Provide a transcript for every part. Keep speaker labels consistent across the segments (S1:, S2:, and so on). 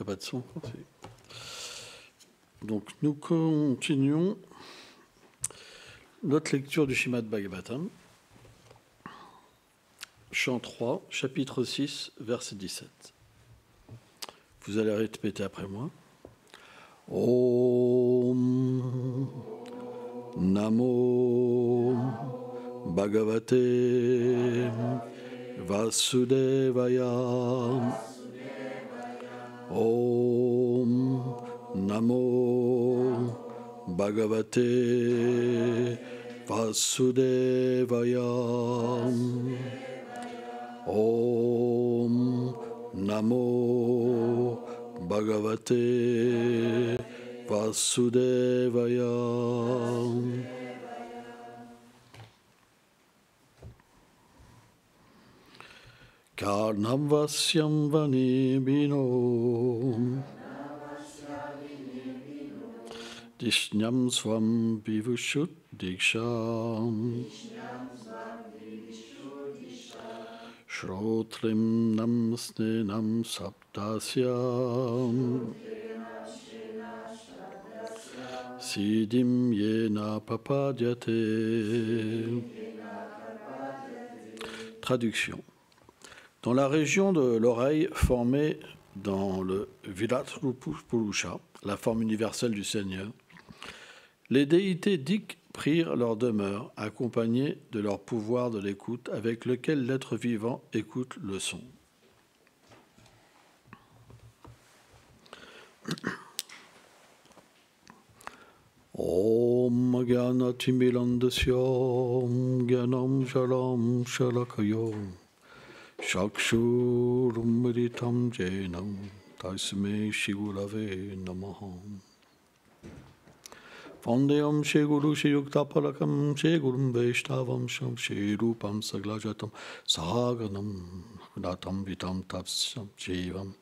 S1: n'y a pas de son. Donc, nous continuons notre lecture du Srimad Bhagavatam, chant 3, chapitre 6, verset 17. Vous allez répéter après moi. Om Namo Bhagavate Vasudevaya. Om Namo Bhagavate Vasudevaya. Om Namo Bhagavate Vasudevaya. Karnam Vasyam Vanibino Dishnyam Swam Vivushut Diksham Shrotrim Nam Snenam Saptasyam Siddhim Yena Papadyate. Traduction. Dans la région de l'oreille formée dans le Virat-Purusha, la forme universelle du Seigneur, les déités Dik prirent leur demeure, accompagnés de leur pouvoir de l'écoute, avec lequel l'être vivant écoute le son. Om Gyanatimilandasya Gyanam Shalam Shalakayo Shakshurumritam Jenam Tasme Shigurave Namaha. Vandeyam Shiguru Shiyuktapalakam Shigurum Vaishnavam Sham Shirupam Saglajatam Saganam Natam Vitam Tapsam Jivam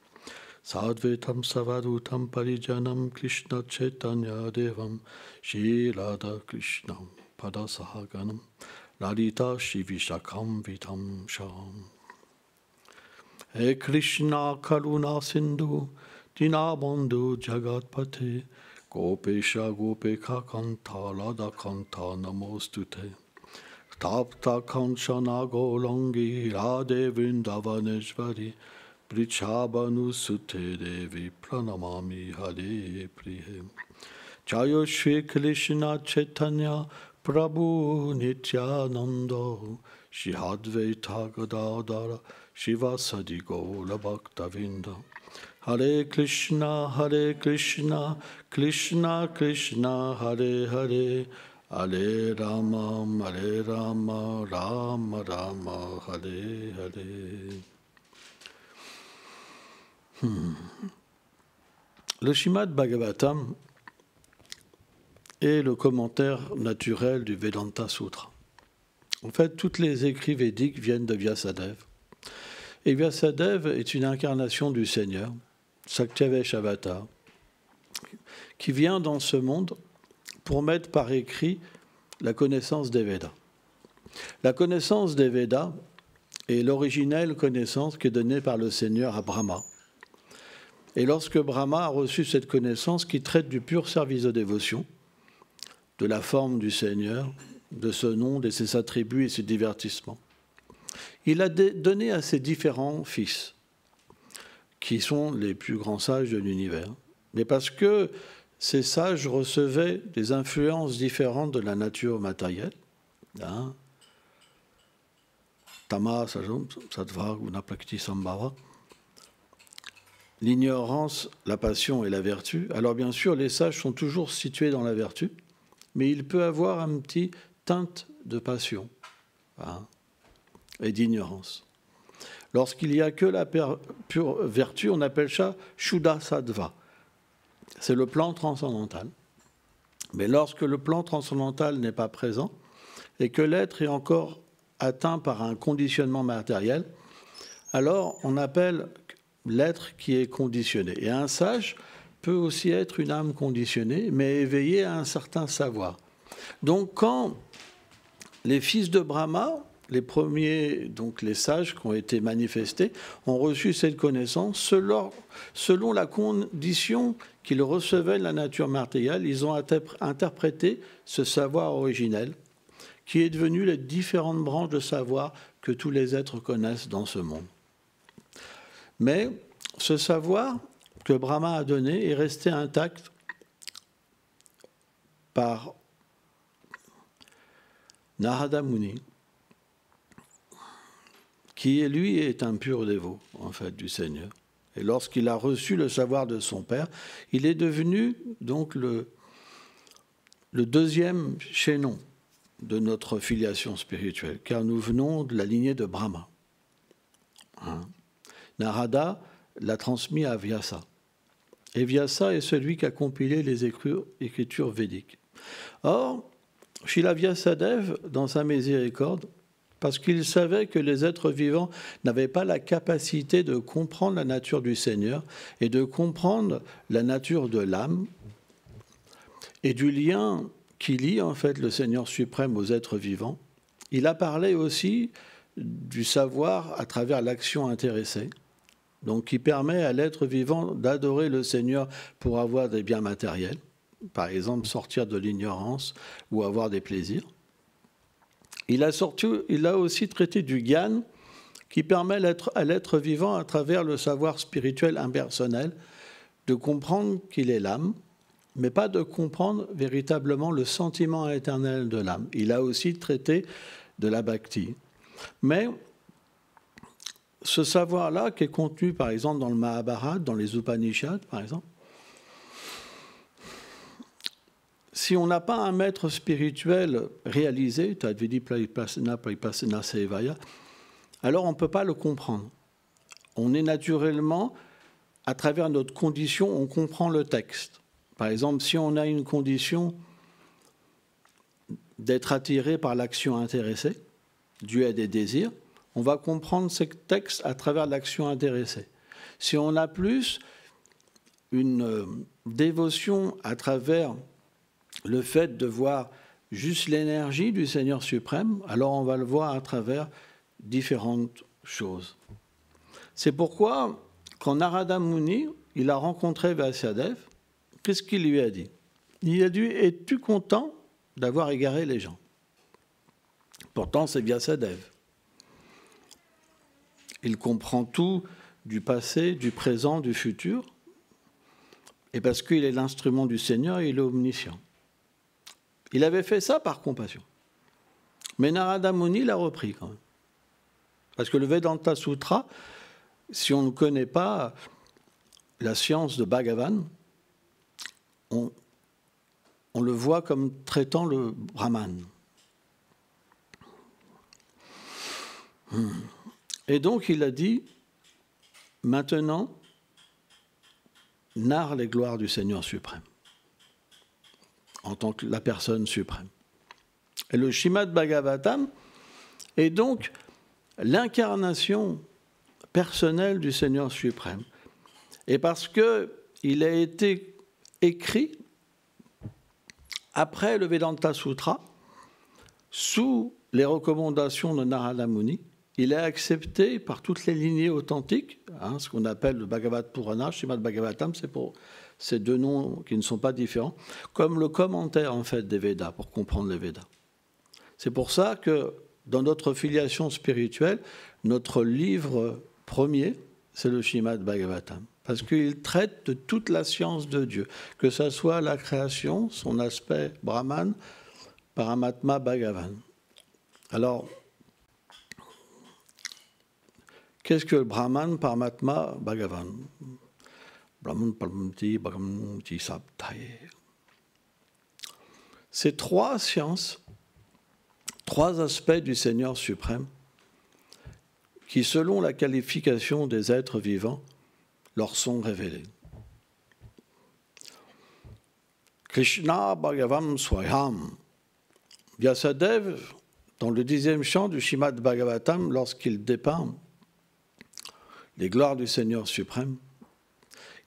S1: Sadvetam Savadutam Parijanam Krishna Chaitanya Devam Shilada Krishnam Padasahaganam Lalita Shivishakam Vitam Sham. He Krishna Karuna Sindhu Dinabandhu Jagatpate Gopesha Gopeka Kanta Lada Kanta Namostute Tapta Kanchana Golangi Radhe Vrindavaneshvari Brichabhanu Sute Devi Pranamami Hare Prihe. Jaya Shri Krishna Chaitanya Prabhu Nityananda Shri Advaita Gadadara Shivasadi Gaura Bhaktavinda. Hare Krishna, Krishna Krishna, Hare Hare, Hare Rama, Rama Rama, Hare Hare. Le Srimad Bhagavatam est le commentaire naturel du Vedanta Sutra. En fait, toutes les écrits védiques viennent de Vyasadeva. Et Vyasadeva est une incarnation du Seigneur, Saktyavesh Avatar, qui vient dans ce monde pour mettre par écrit la connaissance des Védas. La connaissance des Védas est l'originelle connaissance qui est donnée par le Seigneur à Brahma. Et lorsque Brahma a reçu cette connaissance qui traite du pur service de dévotion, de la forme du Seigneur, de ce nom, de ses attributs et ses divertissements, il a donné à ses différents fils, qui sont les plus grands sages de l'univers, mais parce que ces sages recevaient des influences différentes de la nature matérielle, hein, Tama, Sattva, Guna, Prakriti, Sambhava, l'ignorance, la passion et la vertu. Alors bien sûr, les sages sont toujours situés dans la vertu, mais il peut avoir un petit teinte de passion, hein, et d'ignorance. Lorsqu'il n'y a que la pure vertu, on appelle ça Shuddha Sattva. C'est le plan transcendantal. Mais lorsque le plan transcendantal n'est pas présent et que l'être est encore atteint par un conditionnement matériel, alors on appelle l'être qui est conditionné. Et un sage peut aussi être une âme conditionnée, mais éveillée à un certain savoir. Donc quand les fils de Brahma, les premiers, donc les sages qui ont été manifestés, ont reçu cette connaissance selon la condition qu'ils recevaient de la nature matérielle. Ils ont interprété ce savoir originel, qui est devenu les différentes branches de savoir que tous les êtres connaissent dans ce monde. Mais ce savoir que Brahma a donné est resté intact par Narada Muni, qui lui est un pur dévot en fait du Seigneur. Et lorsqu'il a reçu le savoir de son père, il est devenu donc le deuxième chaînon de notre filiation spirituelle, car nous venons de la lignée de Brahma. Narada l'a transmis à Vyasa. Et Vyasa est celui qui a compilé les écritures védiques. Or, Srila Vyasadeva, dans sa miséricorde, parce qu'il savait que les êtres vivants n'avaient pas la capacité de comprendre la nature du Seigneur et de comprendre la nature de l'âme et du lien qui lie en fait le Seigneur suprême aux êtres vivants, il a parlé aussi du savoir à travers l'action intéressée, donc qui permet à l'être vivant d'adorer le Seigneur pour avoir des biens matériels, par exemple sortir de l'ignorance ou avoir des plaisirs. Il a aussi traité du gyan qui permet à l'être vivant, à travers le savoir spirituel impersonnel, de comprendre qu'il est l'âme, mais pas de comprendre véritablement le sentiment éternel de l'âme. Il a aussi traité de la bhakti. Mais ce savoir-là, qui est contenu par exemple dans le Mahabharata, dans les Upanishads par exemple, si on n'a pas un maître spirituel réalisé, alors on ne peut pas le comprendre. On est naturellement, à travers notre condition, on comprend le texte. Par exemple, si on a une condition d'être attiré par l'action intéressée, due à des désirs, on va comprendre ce texte à travers l'action intéressée. Si on a plus une dévotion à travers le fait de voir juste l'énergie du Seigneur suprême, alors on va le voir à travers différentes choses. C'est pourquoi, quand Narada Muni, il a rencontré Vyasadeva, qu'est-ce qu'il lui a dit? Il a dit, es-tu content d'avoir égaré les gens? Pourtant, c'est Vyasadeva. Il comprend tout du passé, du présent, du futur, et parce qu'il est l'instrument du Seigneur, il est omniscient. Il avait fait ça par compassion. Mais Narada Muni l'a repris quand même. Parce que le Vedanta Sutra, si on ne connaît pas la science de Bhagavan, on le voit comme traitant le Brahman. Et donc il a dit, maintenant, narre les gloires du Seigneur suprême, en tant que la personne suprême. Et le Srimad Bhagavatam est donc l'incarnation personnelle du Seigneur suprême. Et parce qu'il a été écrit après le Vedanta Sutra, sous les recommandations de Narada Muni, il est accepté par toutes les lignées authentiques, ce qu'on appelle le Bhagavad Purana, Srimad Bhagavatam, c'est pour ces deux noms qui ne sont pas différents, comme le commentaire en fait des Védas, pour comprendre les Védas. C'est pour ça que dans notre filiation spirituelle, notre livre premier, c'est le Srimad Bhagavatam, parce qu'il traite de toute la science de Dieu, que ce soit la création, son aspect Brahman, Paramatma, Bhagavan. Alors, qu'est-ce que le Brahman, Paramatma, Bhagavan? Brahman, Paramatma, Bhagavan, Sabtaye. Ces trois sciences, trois aspects du Seigneur suprême, qui, selon la qualification des êtres vivants, leur sont révélés. Krishna Bhagavam Swayam. Vyasadeva, dans le 10e chant du Srimad Bhagavatam, lorsqu'il dépeint les gloires du Seigneur suprême,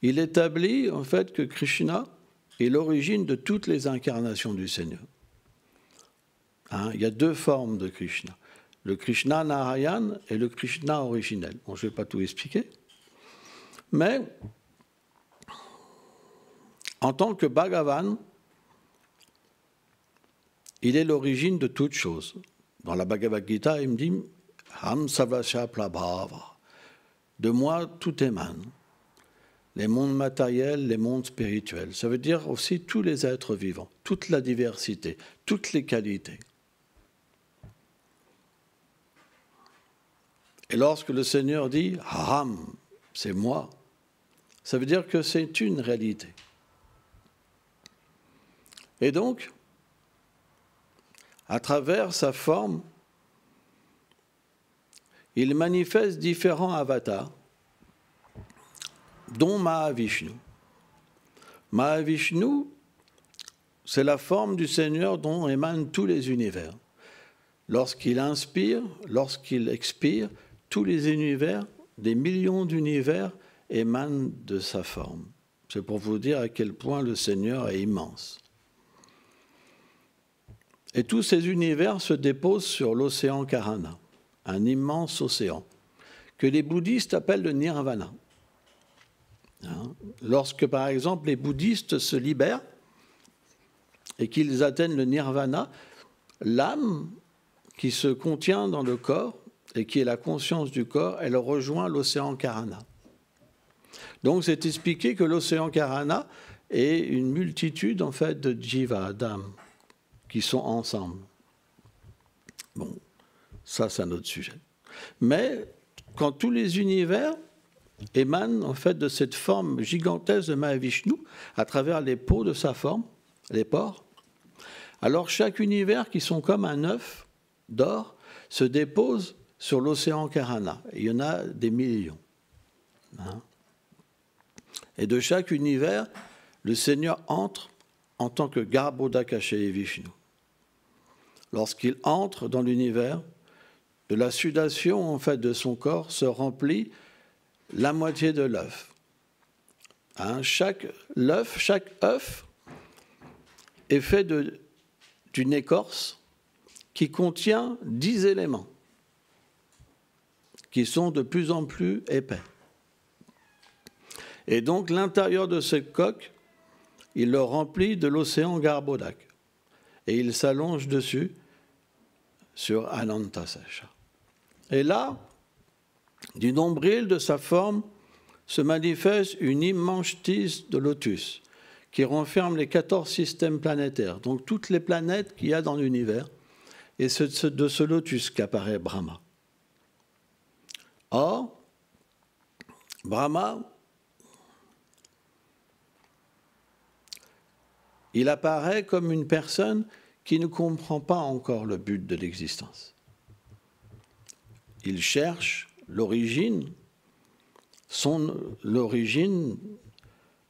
S1: il établit en fait que Krishna est l'origine de toutes les incarnations du Seigneur. Il y a deux formes de Krishna. le Krishna Narayan et le Krishna originel. Bon, je ne vais pas tout expliquer, mais en tant que Bhagavan, il est l'origine de toute chose. Dans la Bhagavad Gita, il me dit « Ham savasya prabhava » de moi, tout émane. Les mondes matériels, les mondes spirituels. Ça veut dire aussi tous les êtres vivants, toute la diversité, toutes les qualités. Et lorsque le Seigneur dit « Aham », c'est moi, ça veut dire que c'est une réalité. Et donc, à travers sa forme, il manifeste différents avatars, dont Mahavishnu. Mahavishnu, c'est la forme du Seigneur dont émanent tous les univers. Lorsqu'il inspire, lorsqu'il expire, tous les univers, des millions d'univers, émanent de sa forme. C'est pour vous dire à quel point le Seigneur est immense. Et tous ces univers se déposent sur l'océan Karana, un immense océan, que les bouddhistes appellent le nirvana. Lorsque, par exemple, les bouddhistes se libèrent et qu'ils atteignent le nirvana, l'âme qui se contient dans le corps et qui est la conscience du corps, elle rejoint l'océan Karana. Donc, c'est expliqué que l'océan Karana est une multitude, en fait, de jiva, d'âmes, qui sont ensemble. Bon, ça, c'est un autre sujet. Mais, quand tous les univers émane en fait de cette forme gigantesque de Mahavishnu à travers les peaux de sa forme, les pores. Alors chaque univers qui sont comme un œuf d'or se dépose sur l'océan Karana. Il y en a des millions. Et de chaque univers, le Seigneur entre en tant que Garbhodaka chez Vishnu. Lorsqu'il entre dans l'univers, de la sudation en fait de son corps se remplit la moitié de l'œuf. Chaque œuf est fait d'une écorce qui contient 10 éléments qui sont de plus en plus épais. Et donc l'intérieur de cette coque, il le remplit de l'océan Garbhodak. Et il s'allonge dessus sur Anantasesha. Et là, du nombril de sa forme se manifeste une immense tige de lotus qui renferme les 14 systèmes planétaires, donc toutes les planètes qu'il y a dans l'univers, et c'est de ce lotus qu'apparaît Brahma. Or, Brahma, il apparaît comme une personne qui ne comprend pas encore le but de l'existence. Il cherche l'origine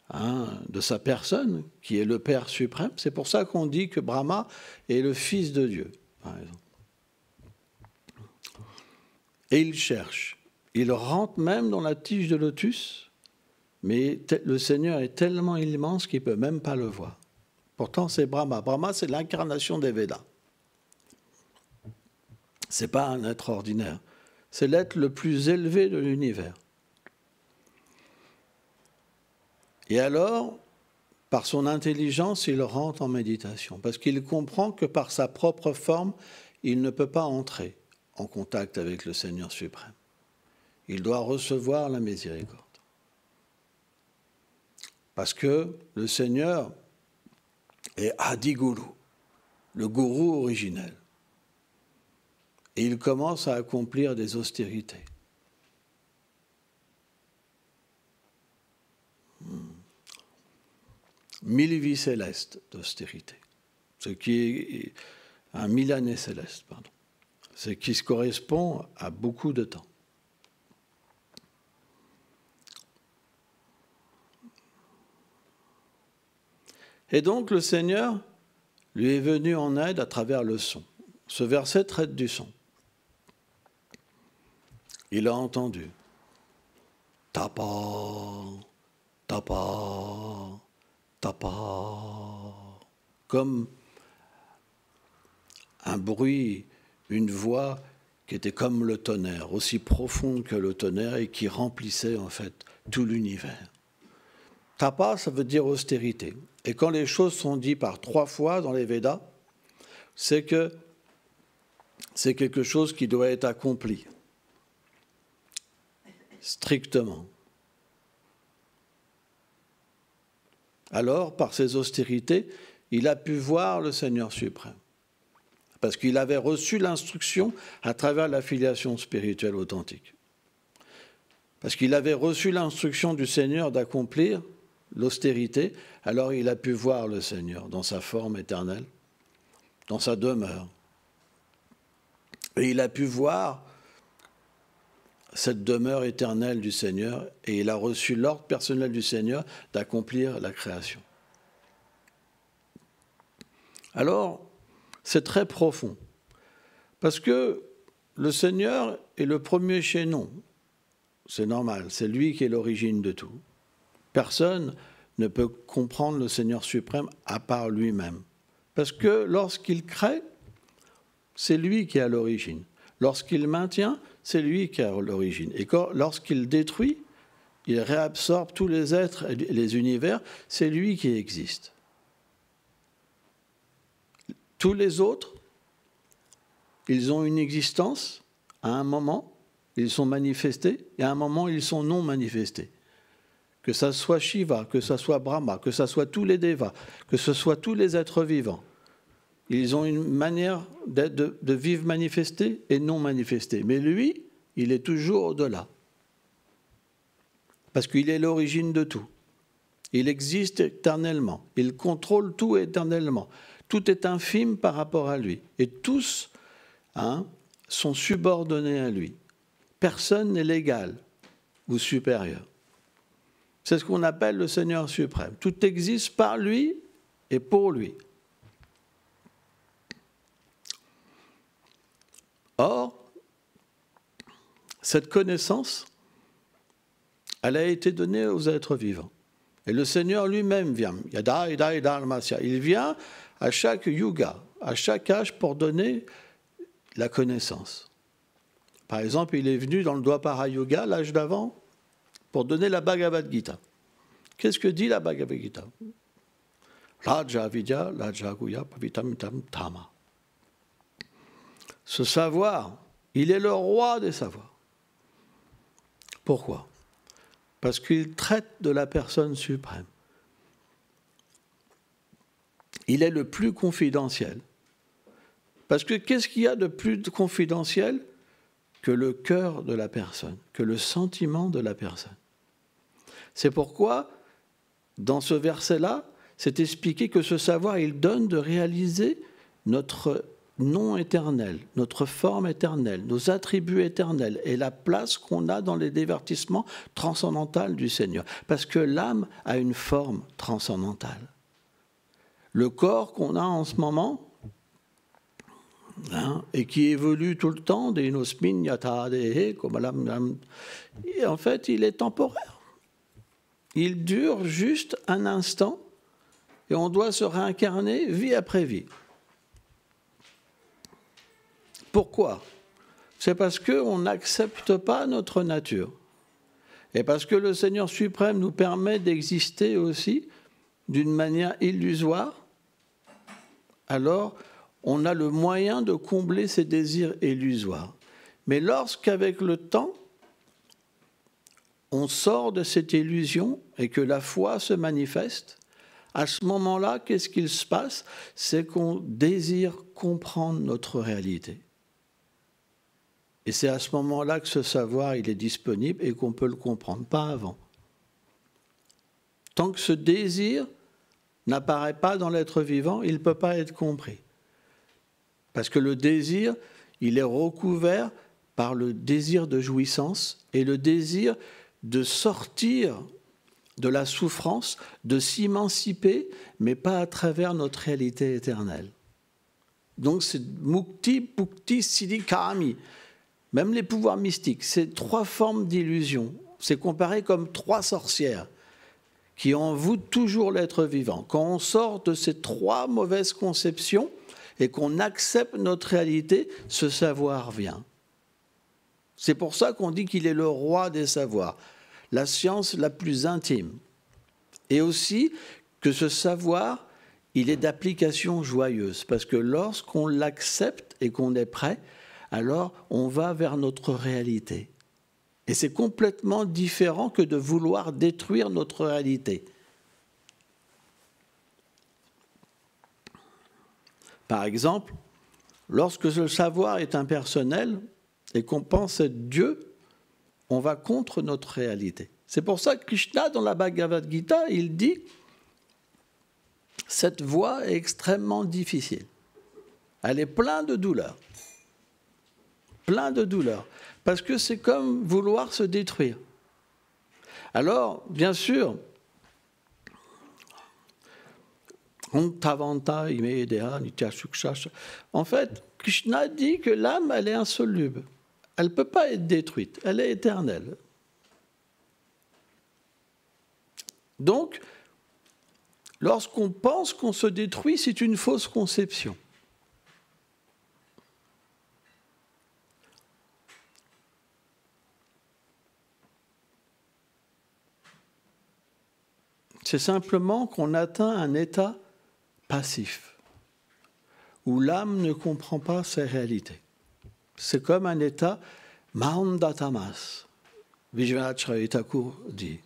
S1: de sa personne, qui est le Père suprême. C'est pour ça qu'on dit que Brahma est le Fils de Dieu, par exemple. Et il cherche. Il rentre même dans la tige de lotus, mais le Seigneur est tellement immense qu'il ne peut même pas le voir. Pourtant, c'est Brahma. Brahma, c'est l'incarnation des Védas. Ce n'est pas un être ordinaire. C'est l'être le plus élevé de l'univers. Et alors, par son intelligence, il rentre en méditation, parce qu'il comprend que par sa propre forme, il ne peut pas entrer en contact avec le Seigneur suprême. Il doit recevoir la miséricorde. Parce que le Seigneur est Adi-Guru, le gourou originel. Et il commence à accomplir des austérités. 1000 vies célestes d'austérité, ce qui est 1000 années célestes, pardon. Ce qui se correspond à beaucoup de temps. Et donc le Seigneur lui est venu en aide à travers le son. Ce verset traite du son. Il a entendu. Tapa, tapa, tapa. Comme un bruit, une voix qui était comme le tonnerre, aussi profonde que le tonnerre et qui remplissait en fait tout l'univers. Tapa, ça veut dire austérité. Et quand les choses sont dites par 3 fois dans les Védas, c'est que c'est quelque chose qui doit être accompli strictement. Alors, par ces austérités, il a pu voir le Seigneur suprême. Parce qu'il avait reçu l'instruction à travers la filiation spirituelle authentique. Parce qu'il avait reçu l'instruction du Seigneur d'accomplir l'austérité, alors il a pu voir le Seigneur dans sa forme éternelle, dans sa demeure. Et il a pu voir cette demeure éternelle du Seigneur, et il a reçu l'ordre personnel du Seigneur d'accomplir la création. Alors, c'est très profond, parce que le Seigneur est le premier chaînon. C'est normal, c'est lui qui est l'origine de tout. Personne ne peut comprendre le Seigneur suprême à part lui-même. Parce que lorsqu'il crée, c'est lui qui est à l'origine. Lorsqu'il maintient, c'est lui qui est à l'origine. Et lorsqu'il détruit, il réabsorbe tous les êtres et les univers, c'est lui qui existe. Tous les autres, ils ont une existence à un moment, ils sont manifestés, et à un moment, ils sont non manifestés. Que ce soit Shiva, que ce soit Brahma, que ce soit tous les Devas, que ce soit tous les êtres vivants, ils ont une manière de vivre manifestée et non manifestée. Mais lui, il est toujours au-delà. Parce qu'il est l'origine de tout. Il existe éternellement. Il contrôle tout éternellement. Tout est infime par rapport à lui. Et tous sont subordonnés à lui. Personne n'est l'égal ou supérieur. C'est ce qu'on appelle le Seigneur suprême. Tout existe par lui et pour lui. Or, cette connaissance, elle a été donnée aux êtres vivants. Et le Seigneur lui-même vient. Il vient à chaque yuga, à chaque âge pour donner la connaissance. Par exemple, il est venu dans le Dwapara Yuga, l'âge d'avant, pour donner la Bhagavad Gita. Qu'est-ce que dit la Bhagavad Gita? Raja Vidya, Raja Guya, Pavitamitam Tama. Ce savoir, il est le roi des savoirs. Pourquoi? Parce qu'il traite de la personne suprême. Il est le plus confidentiel. Parce que qu'est-ce qu'il y a de plus confidentiel que le cœur de la personne, que le sentiment de la personne? C'est pourquoi, dans ce verset-là, c'est expliqué que ce savoir, il donne de réaliser notre nom éternel, notre forme éternelle, nos attributs éternels et la place qu'on a dans les divertissements transcendantaux du Seigneur. Parce que l'âme a une forme transcendantale. Le corps qu'on a en ce moment, et qui évolue tout le temps, en fait, il est temporaire. Il dure juste un instant et on doit se réincarner vie après vie. Pourquoi? C'est parce qu'on n'accepte pas notre nature. Et parce que le Seigneur suprême nous permet d'exister aussi d'une manière illusoire, alors on a le moyen de combler ces désirs illusoires. Mais lorsqu'avec le temps, on sort de cette illusion et que la foi se manifeste, à ce moment-là, qu'est-ce qu'il se passe? C'est qu'on désire comprendre notre réalité. Et c'est à ce moment-là que ce savoir il est disponible et qu'on peut le comprendre, pas avant. Tant que ce désir n'apparaît pas dans l'être vivant, il ne peut pas être compris. Parce que le désir, il est recouvert par le désir de jouissance et le désir de sortir de la souffrance, de s'émanciper, mais pas à travers notre réalité éternelle. Donc c'est mukti, bhukti, siddhi, karami. Même les pouvoirs mystiques, c'est 3 formes d'illusion. C'est comparé comme 3 sorcières qui envoûtent toujours l'être vivant. Quand on sort de ces 3 mauvaises conceptions et qu'on accepte notre réalité, ce savoir vient. C'est pour ça qu'on dit qu'il est le roi des savoirs, la science la plus intime. Et aussi que ce savoir, il est d'application joyeuse, parce que lorsqu'on l'accepte et qu'on est prêt, alors on va vers notre réalité. Et c'est complètement différent que de vouloir détruire notre réalité. Par exemple, lorsque le savoir est impersonnel et qu'on pense être Dieu, on va contre notre réalité. C'est pour ça que Krishna, dans la Bhagavad Gita, il dit « Cette voie est extrêmement difficile. Elle est pleine de douleurs. Plein de douleurs. Parce que c'est comme vouloir se détruire. » Alors, bien sûr, en fait, Krishna dit que l'âme, elle est insoluble. Elle ne peut pas être détruite. Elle est éternelle. Donc, lorsqu'on pense qu'on se détruit, c'est une fausse conception. C'est simplement qu'on atteint un état passif, où l'âme ne comprend pas ses réalités. C'est comme un état Mahondatamas, Vishwanath Chakravarti Thakur dit.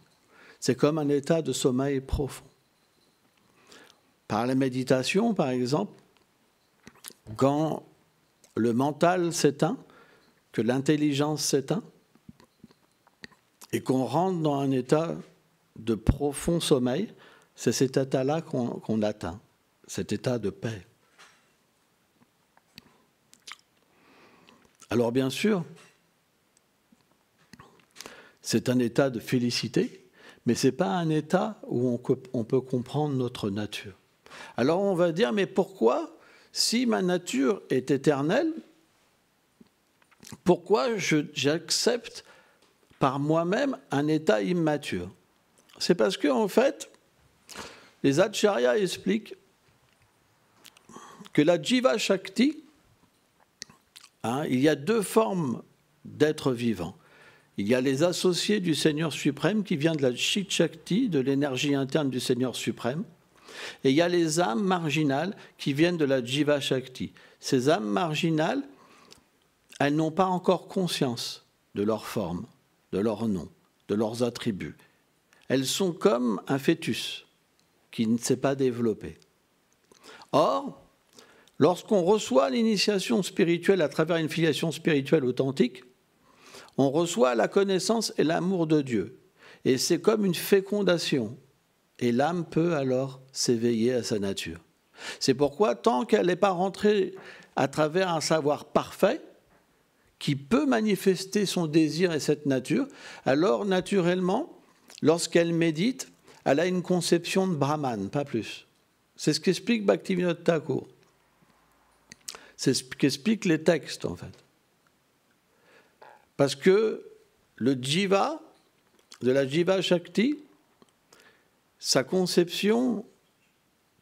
S1: C'est comme un état de sommeil profond. Par la méditation, par exemple, quand le mental s'éteint, que l'intelligence s'éteint, et qu'on rentre dans un état de profond sommeil, c'est cet état-là qu'on atteint, cet état de paix. Alors bien sûr, c'est un état de félicité, mais ce n'est pas un état où on peut comprendre notre nature. Alors on va dire, mais pourquoi, si ma nature est éternelle, pourquoi j'accepte par moi-même un état immature? C'est parce qu'en fait, les acharyas expliquent que la Jiva Shakti, il y a deux formes d'être vivant. Il y a les associés du Seigneur suprême qui viennent de la Chit Shakti, de l'énergie interne du Seigneur suprême. Et il y a les âmes marginales qui viennent de la Jiva Shakti. Ces âmes marginales, elles n'ont pas encore conscience de leur forme, de leur nom, de leurs attributs. Elles sont comme un fœtus qui ne s'est pas développé. Or, lorsqu'on reçoit l'initiation spirituelle à travers une filiation spirituelle authentique, on reçoit la connaissance et l'amour de Dieu. Et c'est comme une fécondation. Et l'âme peut alors s'éveiller à sa nature. C'est pourquoi, tant qu'elle n'est pas rentrée à travers un savoir parfait, qui peut manifester son désir et cette nature, alors naturellement, lorsqu'elle médite, elle a une conception de Brahman, pas plus. C'est ce qu'explique Bhaktivinoda Thakur. C'est ce qu'expliquent les textes, en fait. Parce que le jiva, de la Jiva Shakti, sa conception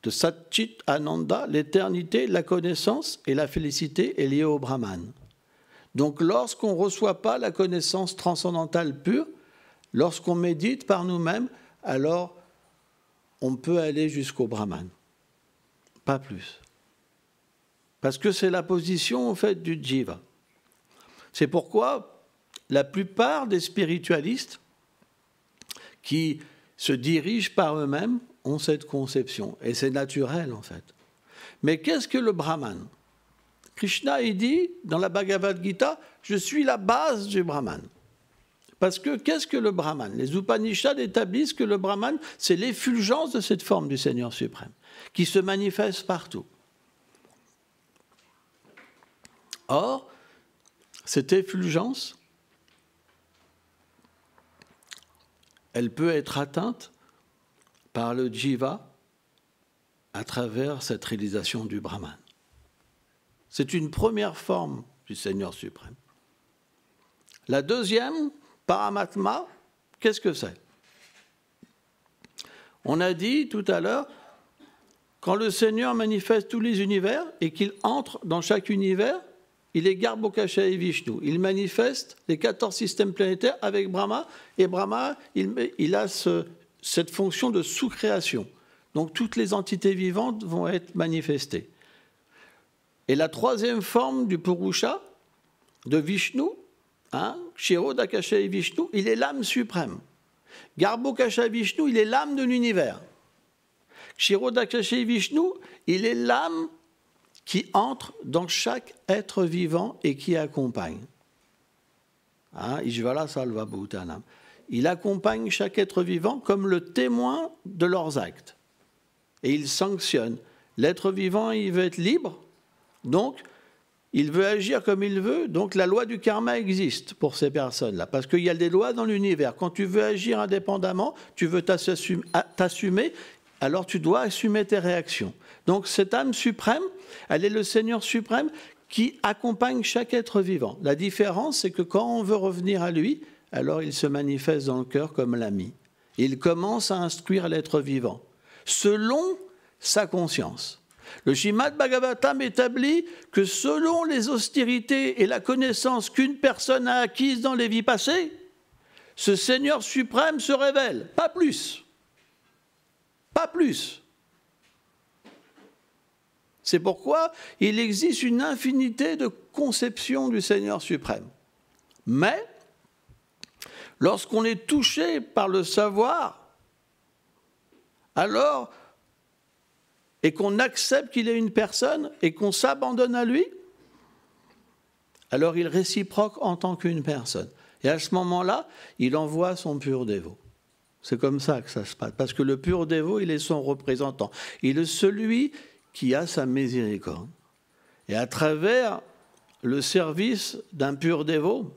S1: de Satchit Ananda, l'éternité, la connaissance et la félicité est liée au Brahman. Donc lorsqu'on ne reçoit pas la connaissance transcendantale pure, lorsqu'on médite par nous-mêmes, alors on peut aller jusqu'au Brahman. Pas plus. Parce que c'est la position en fait du jiva. C'est pourquoi la plupart des spiritualistes qui se dirigent par eux-mêmes ont cette conception. Et c'est naturel en fait. Mais qu'est-ce que le Brahman? Krishna, il dit, dans la Bhagavad Gita, je suis la base du Brahman. Parce que qu'est-ce que le Brahman? Les Upanishads établissent que le Brahman, c'est l'effulgence de cette forme du Seigneur suprême, qui se manifeste partout. Or, cette effulgence, elle peut être atteinte par le jiva à travers cette réalisation du Brahman. C'est une première forme du Seigneur suprême. La deuxième, Paramatma, qu'est-ce que c'est? On a dit tout à l'heure, quand le Seigneur manifeste tous les univers et qu'il entre dans chaque univers, il est Garbhokasha et Vishnu. Il manifeste les 14 systèmes planétaires avec Brahma, et Brahma, il a cette fonction de sous-création. Donc toutes les entités vivantes vont être manifestées. Et la troisième forme du Purusha, de Vishnu, Kshirodakasha et Vishnu, il est l'âme suprême. Garbhokasha Vishnu, il est l'âme de l'univers. Kshirodakasha et Vishnu, il est l'âme qui entre dans chaque être vivant et qui accompagne. Ishvara Salva Bhutanam. Il accompagne chaque être vivant comme le témoin de leurs actes. Et il sanctionne. L'être vivant, il veut être libre, donc il veut agir comme il veut, donc la loi du karma existe pour ces personnes-là, parce qu'il y a des lois dans l'univers. Quand tu veux agir indépendamment, tu veux t'assumer, alors tu dois assumer tes réactions. Donc cette âme suprême, elle est le Seigneur suprême qui accompagne chaque être vivant. La différence, c'est que quand on veut revenir à lui, alors il se manifeste dans le cœur comme l'ami. Il commence à instruire l'être vivant, selon sa conscience. Le Srimad Bhagavatam établit que selon les austérités et la connaissance qu'une personne a acquises dans les vies passées, ce Seigneur suprême se révèle, pas plus. Pas plus. C'est pourquoi il existe une infinité de conceptions du Seigneur suprême. Mais, lorsqu'on est touché par le savoir, alors, et qu'on accepte qu'il est une personne et qu'on s'abandonne à lui, alors il réciproque en tant qu'une personne. Et à ce moment-là, il envoie son pur dévot. C'est comme ça que ça se passe. Parce que le pur dévot, il est son représentant. Il est celui qui a sa miséricorde. Et à travers le service d'un pur dévot,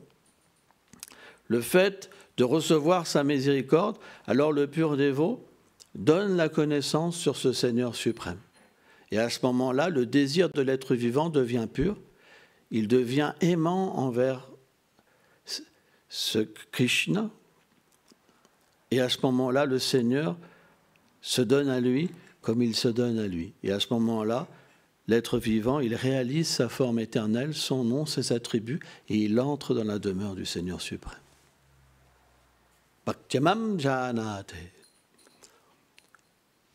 S1: le fait de recevoir sa miséricorde, alors le pur dévot donne la connaissance sur ce Seigneur suprême. Et à ce moment-là, le désir de l'être vivant devient pur. Il devient aimant envers ce Krishna. Et à ce moment-là, le Seigneur se donne à lui comme il se donne à lui. Et à ce moment-là, l'être vivant, il réalise sa forme éternelle, son nom, ses attributs, et il entre dans la demeure du Seigneur suprême. Bhaktyamam janate.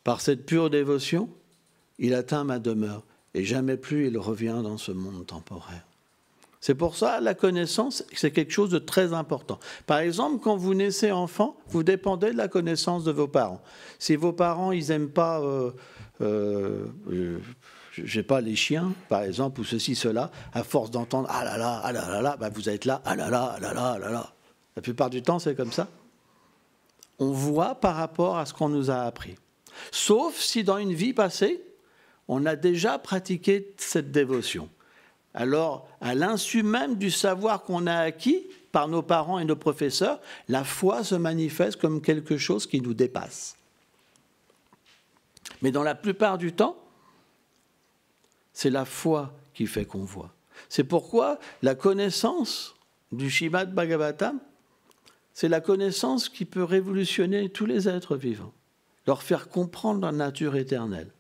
S1: Par cette pure dévotion, il atteint ma demeure, et jamais plus il revient dans ce monde temporaire. C'est pour ça, la connaissance, c'est quelque chose de très important. Par exemple, quand vous naissez enfant, vous dépendez de la connaissance de vos parents. Si vos parents, ils n'aiment pas, je sais pas, les chiens, par exemple, ou ceci, cela, à force d'entendre « ah là là, ah là là là », ben vous êtes là « ah là là, ah là là, ah là là ». La plupart du temps, c'est comme ça. On voit par rapport à ce qu'on nous a appris. Sauf si dans une vie passée, on a déjà pratiqué cette dévotion. Alors, à l'insu même du savoir qu'on a acquis par nos parents et nos professeurs, la foi se manifeste comme quelque chose qui nous dépasse. Mais dans la plupart du temps, c'est la foi qui fait qu'on voit. C'est pourquoi la connaissance du Srimad Bhagavatam, c'est la connaissance qui peut révolutionner tous les êtres vivants, leur faire comprendre la nature éternelle.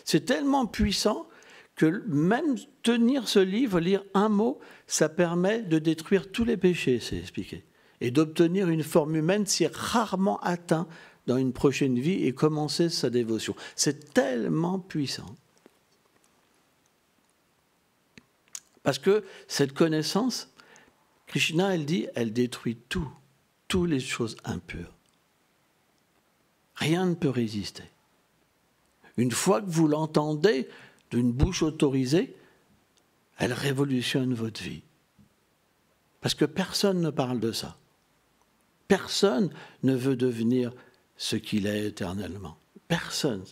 S1: C'est tellement puissant que même tenir ce livre, lire un mot, ça permet de détruire tous les péchés, c'est expliqué, et d'obtenir une forme humaine si rarement atteinte dans une prochaine vie et commencer sa dévotion. C'est tellement puissant. Parce que cette connaissance, Krishna, elle dit, elle détruit toutes les choses impures. Rien ne peut résister. Une fois que vous l'entendez d'une bouche autorisée, elle révolutionne votre vie. Parce que personne ne parle de ça. Personne ne veut devenir ce qu'il est éternellement. Personne.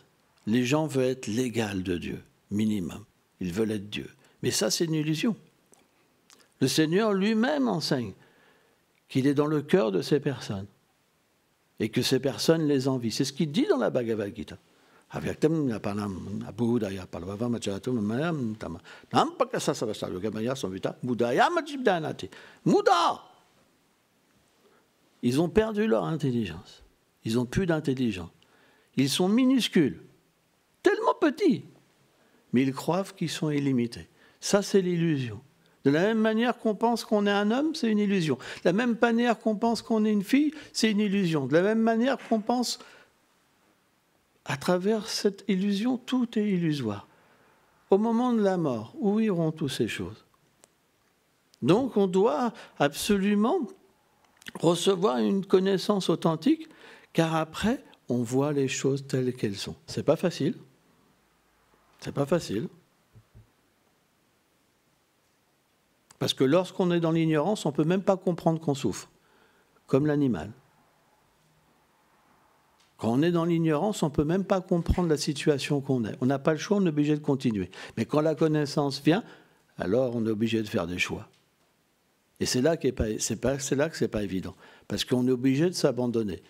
S1: Les gens veulent être l'égal de Dieu, minimum. Ils veulent être Dieu. Mais ça, c'est une illusion. Le Seigneur lui-même enseigne qu'il est dans le cœur de ces personnes et que ces personnes les envient. C'est ce qu'il dit dans la Bhagavad Gita. Ils ont perdu leur intelligence. Ils n'ont plus d'intelligence. Ils sont minuscules, tellement petits. mais ils croient qu'ils sont illimités. Ça, c'est l'illusion. De la même manière qu'on pense qu'on est un homme, c'est une illusion. De la même manière qu'on pense qu'on est une fille, c'est une illusion. De la même manière qu'on pense, à travers cette illusion, tout est illusoire. Au moment de la mort, où iront toutes ces choses? Donc on doit absolument recevoir une connaissance authentique, car après, on voit les choses telles qu'elles sont. C'est pas facile. C'est pas facile. Parce que lorsqu'on est dans l'ignorance, on ne peut même pas comprendre qu'on souffre, comme l'animal. Quand on est dans l'ignorance, on ne peut même pas comprendre la situation qu'on est. On n'a pas le choix, on est obligé de continuer. Mais quand la connaissance vient, alors on est obligé de faire des choix. Et c'est là que ce n'est pas évident. Parce qu'on est obligé de s'abandonner.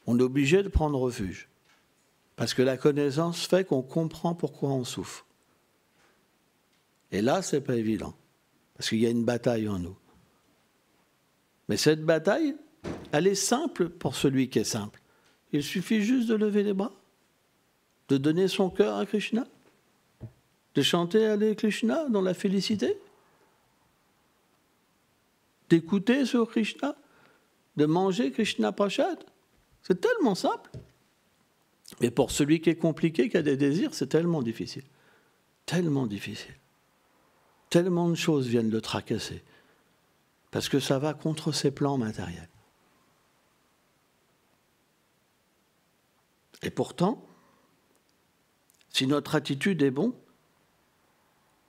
S1: On est obligé de prendre refuge. Parce que la connaissance fait qu'on comprend pourquoi on souffre. Et là, ce n'est pas évident. Parce qu'il y a une bataille en nous. Mais cette bataille, elle est simple pour celui qui est simple. Il suffit juste de lever les bras, de donner son cœur à Krishna, de chanter Hare Krishna dans la félicité, d'écouter sur Krishna, de manger Krishna Prasad. C'est tellement simple. Mais pour celui qui est compliqué, qui a des désirs, c'est tellement difficile. Tellement difficile. Tellement de choses viennent le tracasser. Parce que ça va contre ses plans matériels. Et pourtant, si notre attitude est bonne,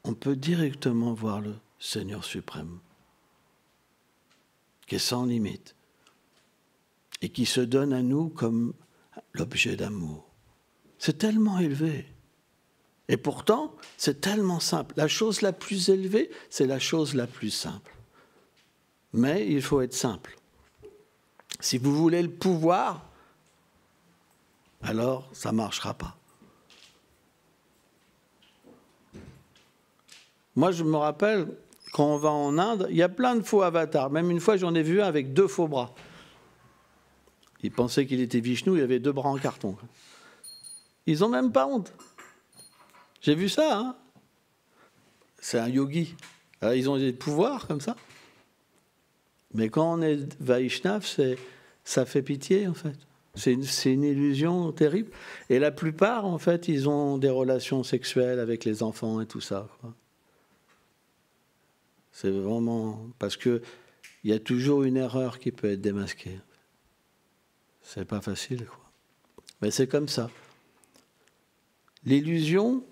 S1: on peut directement voir le Seigneur suprême, qui est sans limite, et qui se donne à nous comme l'objet d'amour. C'est tellement élevé. Et pourtant, c'est tellement simple. La chose la plus élevée, c'est la chose la plus simple. Mais il faut être simple. Si vous voulez le pouvoir, alors ça ne marchera pas. Moi, je me rappelle, quand on va en Inde, il y a plein de faux avatars. Même une fois, j'en ai vu un avec 2 faux bras. Il pensait qu'il était Vishnu, il avait 2 bras en carton. Ils n'ont même pas honte. J'ai vu ça, hein. C'est un yogi. Alors, ils ont des pouvoirs comme ça. Mais quand on est Vaishnav, ça fait pitié, en fait. C'est une illusion terrible. Et la plupart, en fait, ils ont des relations sexuelles avec les enfants et tout ça, quoi. C'est vraiment... Parce qu'il y a toujours une erreur qui peut être démasquée. C'est pas facile, quoi. Mais c'est comme ça. L'illusion,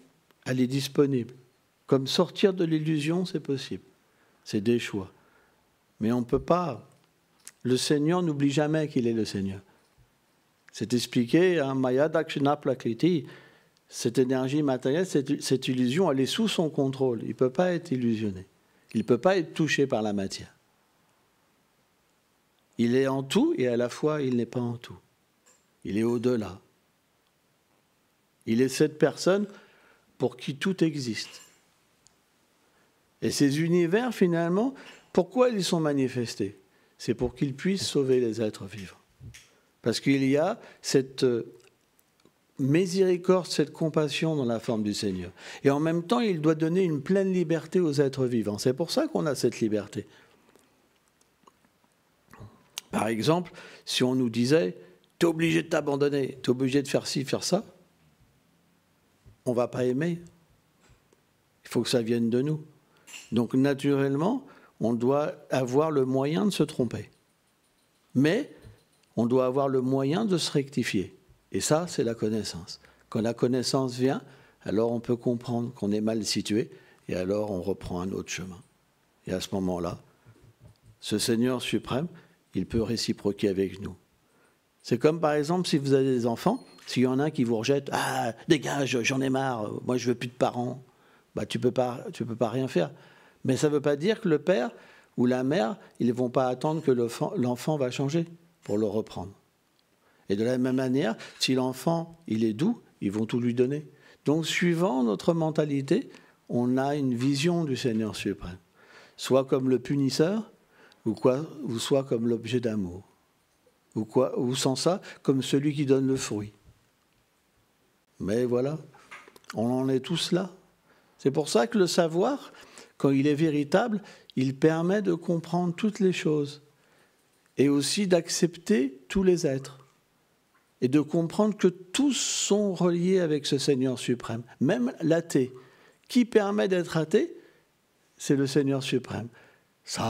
S1: elle est disponible. Comme sortir de l'illusion, c'est possible. C'est des choix. Mais on ne peut pas. Le Seigneur n'oublie jamais qu'il est le Seigneur. C'est expliqué, hein, Maya Dakshina Prakriti, cette énergie matérielle, cette illusion, elle est sous son contrôle. Il ne peut pas être illusionné. Il ne peut pas être touché par la matière. Il est en tout et à la fois, il n'est pas en tout. Il est au-delà. Il est cette personne pour qui tout existe. Et ces univers, finalement, pourquoi ils sont manifestés? C'est pour qu'ils puissent sauver les êtres vivants. Parce qu'il y a cette miséricorde, cette compassion dans la forme du Seigneur. Et en même temps, il doit donner une pleine liberté aux êtres vivants. C'est pour ça qu'on a cette liberté. Par exemple, si on nous disait « t'es obligé de t'abandonner, t'es obligé de faire ci, faire ça », on ne va pas aimer. Il faut que ça vienne de nous. Donc naturellement, on doit avoir le moyen de se tromper. Mais on doit avoir le moyen de se rectifier. Et ça, c'est la connaissance. Quand la connaissance vient, alors on peut comprendre qu'on est mal situé, et alors on reprend un autre chemin. Et à ce moment-là, ce Seigneur suprême, il peut réciproquer avec nous. C'est comme par exemple si vous avez des enfants, s'il y en a un qui vous rejette, « Ah, dégage, j'en ai marre, moi je veux plus de parents », bah, tu peux pas rien faire. Mais ça ne veut pas dire que le père ou la mère, ils ne vont pas attendre que l'enfant va changer pour le reprendre. Et de la même manière, si l'enfant, il est doux, ils vont tout lui donner. Donc, suivant notre mentalité, on a une vision du Seigneur suprême. Soit comme le punisseur, ou soit comme l'objet d'amour. Ou sans ça, comme celui qui donne le fruit. Mais voilà, On en est tous là. C'est pour ça que le savoir, quand il est véritable, il permet de comprendre toutes les choses et aussi d'accepter tous les êtres et de comprendre que tous sont reliés avec ce Seigneur suprême, même l'athée. Qui permet d'être athée? C'est le Seigneur suprême. C'est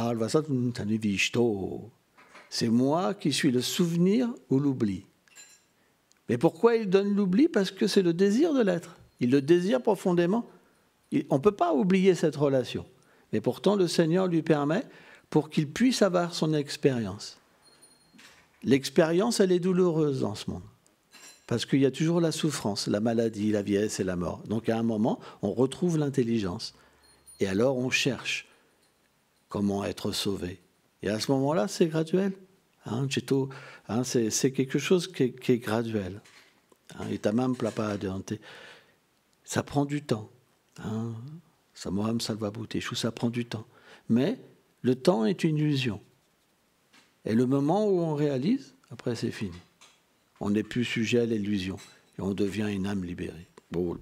S1: moi qui suis le souvenir ou l'oubli. Mais pourquoi il donne l'oubli? Parce que c'est le désir de l'être. Il le désire profondément. On ne peut pas oublier cette relation. Mais pourtant, le Seigneur lui permet pour qu'il puisse avoir son expérience. L'expérience, elle est douloureuse dans ce monde. Parce qu'il y a toujours la souffrance, la maladie, la vieillesse et la mort. Donc à un moment, on retrouve l'intelligence. Et alors, on cherche comment être sauvé. Et à ce moment-là, c'est graduel. C'est quelque chose qui est graduel. Et tamam plapa adelante. Ça prend du temps. Samoam salvabutéchou, ça prend du temps. Mais le temps est une illusion. Et le moment où on réalise, après c'est fini. On n'est plus sujet à l'illusion. Et on devient une âme libérée. Bon, le